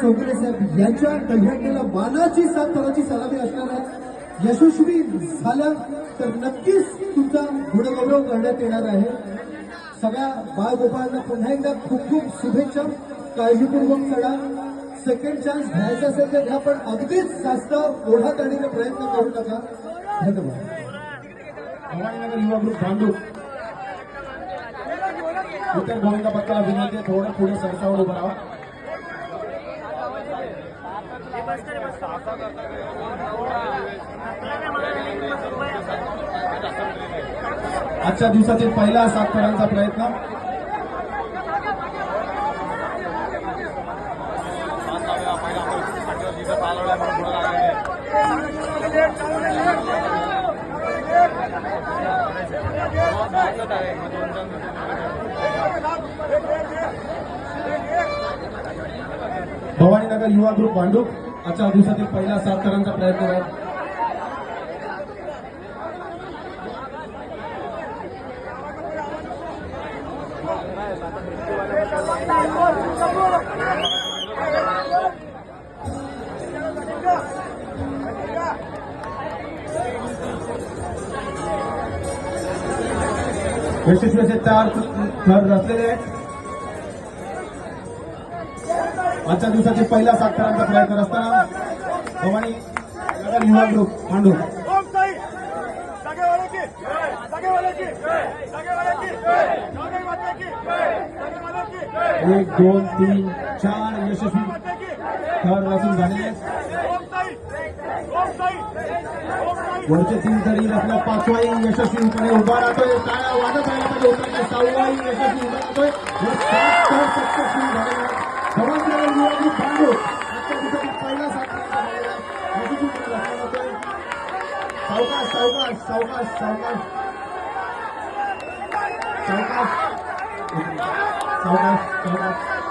चौगुले साहेब यांच्या दहीहंडीला मानाची 7 तोळाची सलामी असणार आहे. यशस्वी झाल्या तर नक्कीच तुमचा गुणगौरव करण्यात येणार आहे. सगळ्या बाळगोपाळांना पुन्हा एकदा खूप खूप शुभेच्छा. काळजीपूर्वक चढा. सेकंड चान्स घ्यायचा असेल तर घ्या, पण अगदीच जास्त ओढाताणीने प्रयत्न करू नका. धन्यवाद. भवानीनगर युवा ग्रुप भांडूप उत्तर गोविंदा पत्काला विनंती आहे, थोडं पुढे सरसावर उभं राहा. आजच्या दिवसातील पहिला 7 थरांचा प्रयत्न. भवानीनगर युवा ग्रुप भांडूप आजच्या दिवसातील पहिला 7 थरांचा प्रयत्न आहे. यशस्वी असे 4 थर रचलेले आहेत. आजच्या दिवसाचे पहिला 7 थरांचा प्रयत्न असताना भवानी नगर युवा ग्रुप भांडूप 1 2 3 4 यशस्वी थर रचून झालेले. वरचे 3 तरी आपला 5वाही यशस्वीपणे उभा राहतोय. टाळ्या वाजत राहिला पाहिजे. उतरते 6वाही यशस्वी उभा राहतोय. 7 थर सक्सेसफुल झालेला. भवानीनगर युवा ग्रुप भांडूप आजच्या दिवसातील पहिला 7 थरांचा सावकाश सावकाश सावकाश सावकाश सावकाश सावकाश सावकाश